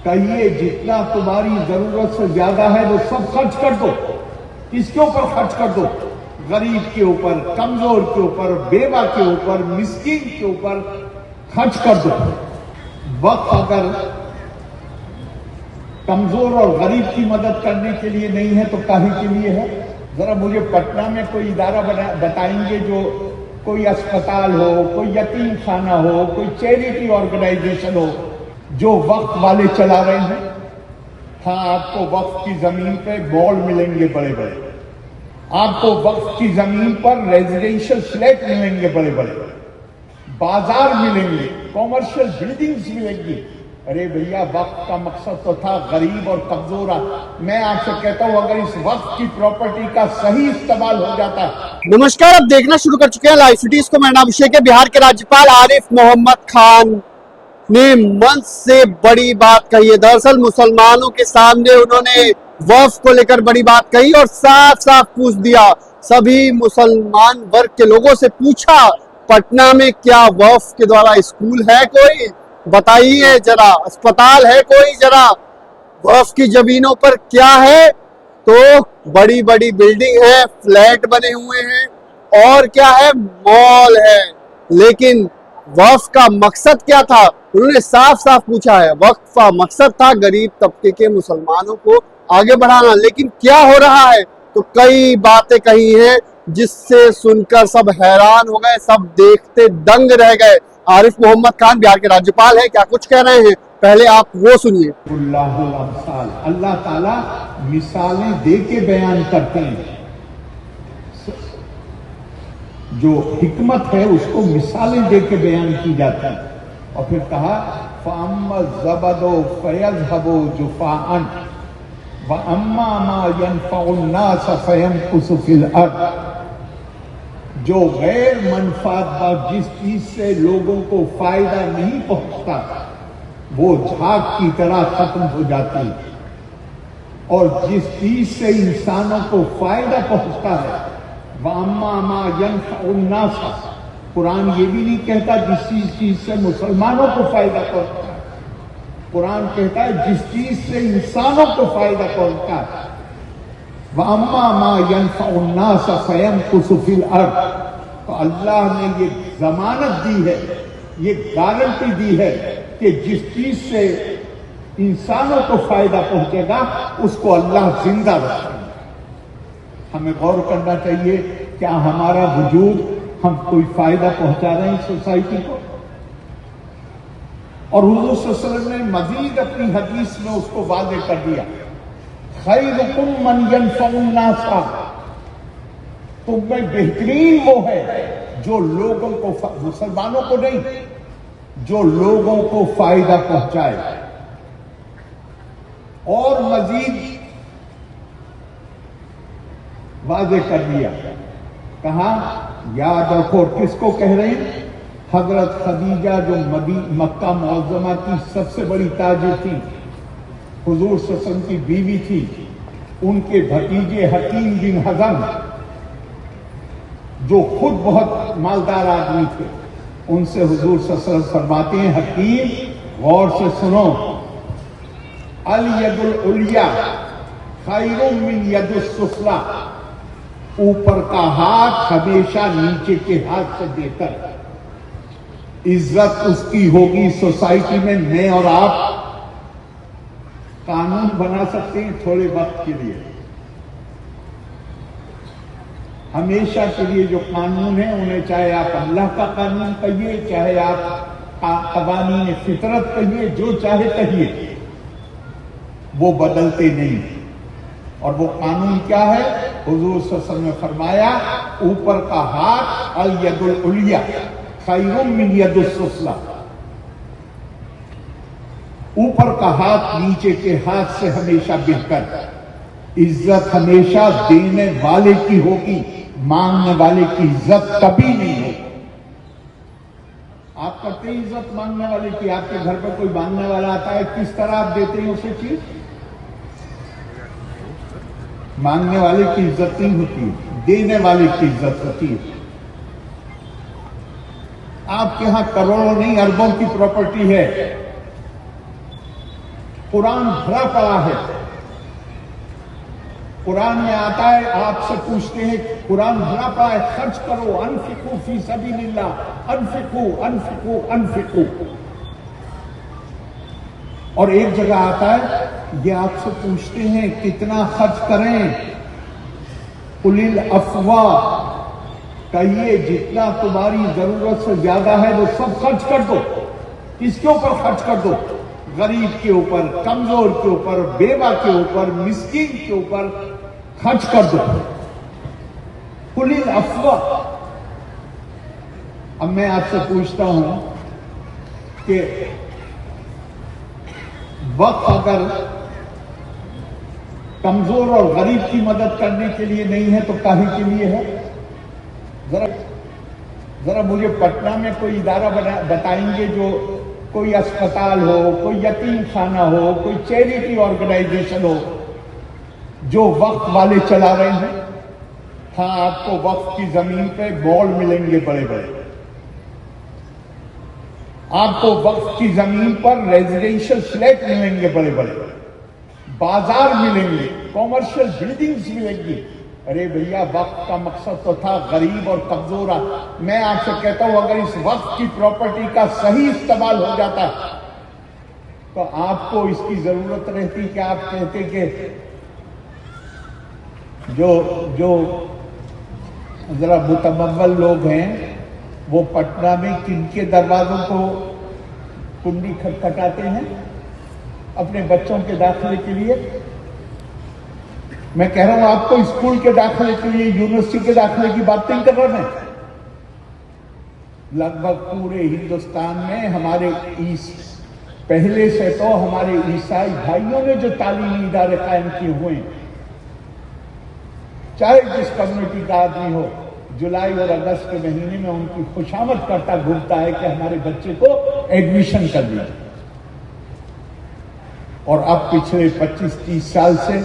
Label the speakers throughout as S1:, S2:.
S1: کہیے جتنا تمہاری ضرورت سے زیادہ ہے وہ سب خرچ کر دو. کس کے اوپر خرچ کر دو؟ غریب کے اوپر، کمزور کے اوپر، بیوہ کے اوپر، مسکین کے اوپر خرچ کر دو. وقت اگر کمزور اور غریب کی مدد کرنے کے لیے نہیں ہے تو کاہے کے لیے ہے؟ ذرا مجھے پٹنہ میں کوئی ادارہ بتائیں گے جو کوئی اسپتال ہو، کوئی یتیم خانہ ہو، کوئی چیریٹی آرگنائزیشن ہو جو وقف والے چلا رہے ہیں. ہاں، آپ کو وقف کی زمین پہ مال ملیں گے بڑے بڑے، آپ کو وقف کی زمین پر ریزیڈینشل فلیٹ ملیں گے بڑے بڑے، بازار ملیں گے، کامرشل بلڈنگز ملیں گی. ارے بھیا، وقف کا مقصد تو تھا غریب اور کمزور. میں آپ سے کہتا ہوں اگر اس وقت کی پراپرٹی کا صحیح استعمال ہو جاتا.
S2: نمسکار، اب دیکھنا شروع کر چکے ہیں لائیو سٹیز کو. میرا نام ابھیشیک ہے. بہار کے راجپال عارف محمد خان نے منچ سے بڑی بات کہی ہے. دراصل مسلمانوں کے سامنے انہوں نے وقف کو لے کر بڑی بات کہی اور صاف صاف پوچھ دیا. سبھی مسلمان ورگ کے لوگوں سے پوچھا پٹنہ میں کیا وقف کے دوارا اسکول ہے کوئی؟ بتائیے ذرا. اسپتال ہے کوئی؟ ذرا وقف کی زمینوں پر کیا ہے؟ تو بڑی بڑی بلڈنگ ہے، فلیٹ بنے ہوئے ہیں، اور کیا ہے؟ مال ہے. لیکن وقف کا مقصد کیا تھا؟ انہوں نے صاف صاف پوچھا ہے. وقف کا مقصد تھا غریب طبقے کے مسلمانوں کو آگے بڑھانا. لیکن کیا ہو رہا ہے؟ تو کئی باتیں کہی ہیں جس سے سن کر سب حیران ہو گئے، سب دیکھتے دنگ رہ گئے. عارف محمد خان بہار کے راجپال ہیں، کیا کچھ کہہ رہے ہیں پہلے آپ وہ سنیے.
S1: اللہ الامثال، اللہ تعالیٰ مثالیں دے کے بیان کرتے ہیں. جو حکمت ہے اس کو مثالیں دے کے بیان کی جاتی ہیں. اور پھر کہا فَأَمَّا الزَّبَدُ فَيَذْهَبُ جُفَاءً وَأَمَّا مَا يَنْفَعُ النَّاسَ فَيَمْكُثُ فِي الْأَرْضِ. جو غیر منفعت بخش جس چیز سے لوگوں کو فائدہ نہیں پہنچتا وہ جھاگ کی طرح ختم ہو جاتی ہے، اور جس چیز سے انسانوں کو فائدہ پہنچتا ہے وَأَمَّا مَا يَنْفَعُ النَّاسَ. قرآن یہ بھی نہیں کہتا جس چیز سے مسلمانوں کو فائدہ پہنچتا ہے. قرآن کہتا ہے جس چیز سے انسانوں کو فائدہ پہنچتا ہے. وَأَمَّا مَا يَنْفَعُ النَّاسَ فَيَمْكُثُ فِي الْأَرْضِ. تو اللہ نے یہ ضمانت دی ہے، یہ گارنٹی دی ہے کہ جس چیز سے انسانوں کو فائدہ پہنچے گا اس کو اللہ زندہ رکھے گا. ہمیں غور کرنا چاہیے کیا ہمارا وجود ہم کوئی فائدہ پہنچا رہے ہیں سوسائٹی کو؟ اور حضور صلی اللہ علیہ وسلم نے مزید اپنی حدیث میں اس کو واضح کر دیا. خیرکم من ینفع الناس. تم میں بہترین وہ ہے جو لوگوں کو، مسلمانوں کو نہیں، جو لوگوں کو فائدہ پہنچائے. اور مزید واضح کر دیا، کہا یاد رکھو. کس کو کہہ رہے ہیں؟ حضرت خدیجہ جو مکہ معظمہ کی سب سے بڑی تاجر تھی، حضور صلی اللہ علیہ وسلم کی بیوی تھی. ان کے بھتیجے حکیم بن حزم جو خود بہت مالدار آدمی تھے، ان سے حضور صلی اللہ علیہ وسلم فرماتے ہیں حکیم غور سے سنو، الید العلیٰ خیر من ید السفلی. اوپر کا ہاتھ ہمیشہ نیچے کے ہاتھ سے بہتر ہے. عزت اس کی ہوگی سوسائٹی میں. میں اور آپ قانون بنا سکتے ہیں تھوڑے وقت کے لیے. ہمیشہ کے لیے جو قانون ہیں انہیں چاہے آپ اللہ کا قانون کہیے، چاہے آپ قوانین فطرت کہیے، جو چاہے کہیے، وہ بدلتے نہیں. اور وہ قانون کیا ہے؟ حضور صلی اللہ علیہ وسلم نے فرمایا اوپر کا ہاتھ الید العلیٰ خیر من ید السفلی. اوپر کا ہاتھ نیچے کے ہاتھ سے ہمیشہ بہتر. عزت ہمیشہ دینے والے کی ہوگی، مانگنے والے کی عزت کبھی نہیں ہوگی. آپ کرتے ہیں عزت مانگنے والے کی؟ آپ کے گھر پہ کوئی مانگنے والا آتا ہے کس طرح آپ دیتے ہیں اسے چیز؟ مانگنے والے کی عزت نہیں ہوتی، دینے والے کی عزت ہوتی ہے. آپ کے ہاں کروڑوں نہیں اربوں کی پراپرٹی ہے، कुरान भरा पड़ा है। कुरान में आता है, आपसे पूछते हैं, कुरान भरा पड़ा है, खर्च करो, अनफिकू फी सबीलिल्लाह, अनफिकू अनफिकू अनफिकू। और एक जगह आता है, ये आपसे पूछते हैं कितना खर्च करें, कुलिल अफवा, कहिए जितना तुम्हारी जरूरत से ज्यादा है वो सब खर्च कर दो। किसके ऊपर खर्च कर दो? गरीब के ऊपर, कमजोर के ऊपर, बेवा के ऊपर, मिस्कीन के ऊपर खर्च कर दो। कुलिल अफवा। अब मैं आपसे पूछता हूं कि वक्त अगर कमजोर और गरीब की मदद करने के लिए नहीं है तो काहे के लिए है? जरा मुझे पटना में कोई इदारा बताएंगे जो कोई अस्पताल हो, कोई यतीम खाना हो, कोई चैरिटी ऑर्गेनाइजेशन हो जो वक्फ वाले चला रहे हैं। हाँ, आपको वक्फ की जमीन पे मॉल मिलेंगे बड़े बड़े, आपको वक्फ की जमीन पर रेजिडेंशियल फ्लैट मिलेंगे बड़े बड़े, बाजार मिलेंगे, कॉमर्शियल बिल्डिंग्स मिलेंगी। अरे भैया, वक्फ का मकसद तो था गरीब और कमजोर। मैं आपसे कहता हूं, अगर इस वक्फ की प्रॉपर्टी का सही इस्तेमाल हो जाता तो आपको इसकी जरूरत रहती कि आप कहते कि जो जरा मुतमव्वल लोग हैं वो पटना में किनके दरवाजों को कुंडी खटखटाते हैं अपने बच्चों के दाखिले के लिए। मैं कह रहा हूं आपको स्कूल के दाखिले के लिए, यूनिवर्सिटी के दाखिले की बात नहीं कर रहा मैं। लगभग पूरे हिंदुस्तान में हमारे पहले से तो हमारे ईसाई भाइयों ने जो तालीमी इदारे कायम किए हुए हैं, चाहे जिस कम्युनिटी का आदमी हो, जुलाई और अगस्त के महीने में उनकी खुशामद करता घूमता है कि हमारे बच्चे को एडमिशन कर दिया। और अब पिछले 25-30 साल से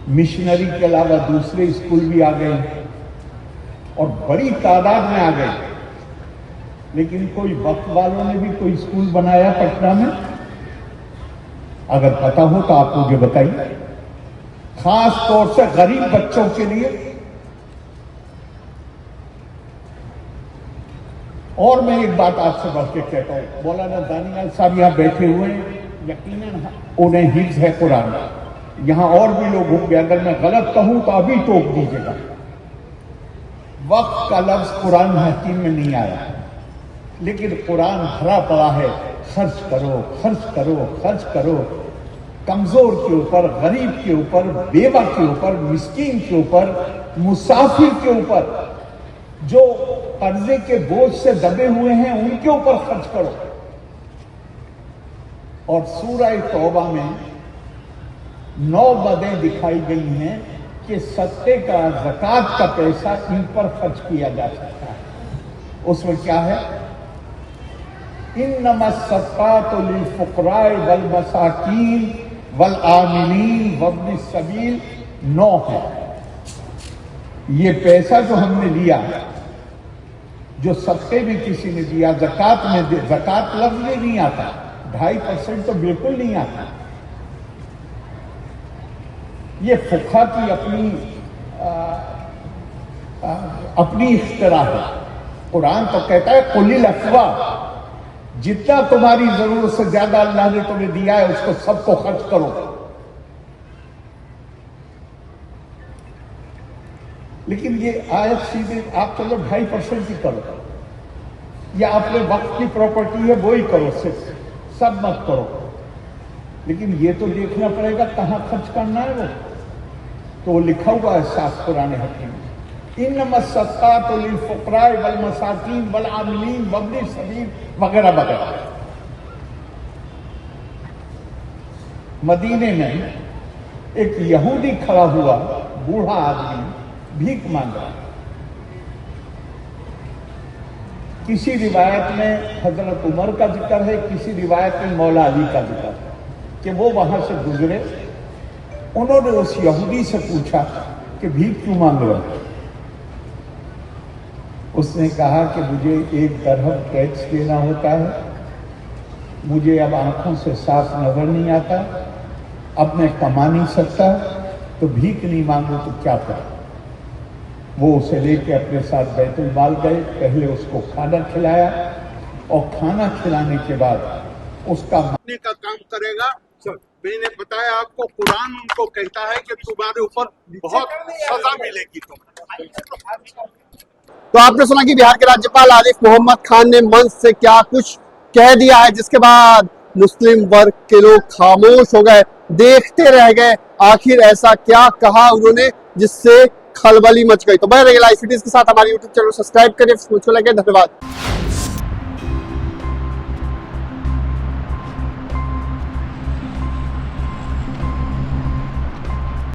S1: मिशनरी के अलावा दूसरे स्कूल भी आ गए और बड़ी तादाद में आ गए। लेकिन कोई वक्त वालों ने भी कोई स्कूल बनाया पटना में? अगर पता हो तो आप मुझे बताइए, खास तौर से गरीब बच्चों के लिए। और मैं एक बात आपसे बढ़ के कहता हूं, मौलाना दानियाल साहब यहां बैठे हुए हैं, यकीनन उन्हें हिफ्ज है कुरान। यहां और भी लोग होंगे, अगर मैं गलत कहूं तो अभी टोक दीजिएगा। वक्त का लफ्ज कुरान हकीम में नहीं आया, लेकिन कुरान भरा पड़ा है, खर्च करो खर्च करो खर्च करो। कमजोर के ऊपर, गरीब के ऊपर, बेवा के ऊपर, मिस्कीन के ऊपर, मुसाफिर के ऊपर, जो कर्जे के बोझ से दबे हुए हैं उनके ऊपर खर्च करो। और सूरह तौबा में 9 बातें दिखाई गई हैं कि सत्ते का, ज़कात का पैसा इन पर खर्च किया जा सकता है। उसमें क्या है? इन्नमस सदक़ातु लिल-फ़ुक़राए वल मसाकीन वल आमिलीन वब्निस सबील 9 है। ये पैसा जो हमने लिया, जो सदक़े में किसी ने दिया, ज़कात में, ज़कात लफ्ज़ में नहीं आता, 2.5% तो बिल्कुल नहीं आता। ये फुक़हा की अपनी इख्तिरा है। कुरान तो कहता है कुलिल अफ़वा, जितना तुम्हारी जरूरत से ज्यादा अल्लाह ने तुम्हें दिया है उसको सबको खर्च करो। लेकिन ये आयत सीधे आप चलो 2.5% ही करो, या अपने वक्त की प्रॉपर्टी है वो ही करो, सिर्फ सब मत करो। लेकिन ये तो देखना पड़ेगा कहां खर्च करना है वो। तो वो लिखा हुआ है साफ कुरान हकीम में, इन्नमस सदक़ातु लिल-फ़ुक़राए वल मसाकीन वल आमिलीन वब्निस सबील वगैरह वगैरह। मदीने में एक यहूदी खड़ा हुआ, बूढ़ा आदमी, भीख मांग रहा। किसी रिवायत में हजरत उमर का जिक्र है, किसी रिवायत में मौला अली का जिक्र है कि वो वहां से गुजरे। उन्होंने उस यहूदी से पूछा कि भीख क्यों मांग रहे हो? उसने कहा कि मुझे 1 दरहम टैक्स देना होता है, मुझे अब आंखों से साफ नजर नहीं आता, अब मैं कमा नहीं सकता, तो भीख नहीं मांगू तो क्या करूं। वो उसे लेके अपने साथ बैतुल माल गए, पहले उसको खाना खिलाया और खाना खिलाने के बाद उसका मारने का काम करेगा। मैंने बताया आपको, कुरान उनको कहता है कि तुम्हारे ऊपर बहुत सजा मिलेगी।
S2: तो आपने सुना कि बिहार के राज्यपाल आरिफ मोहम्मद खान ने मंच से क्या कुछ कह दिया है, जिसके बाद मुस्लिम वर्ग के लोग खामोश हो गए, देखते रह गए आखिर ऐसा क्या कहा उन्होंने जिससे खलबली मच गई। तो बने रहिए लाइव सिटीज के साथ, हमारे यूट्यूब चैनल सब्सक्राइब करिए। मुझको लगे, धन्यवाद।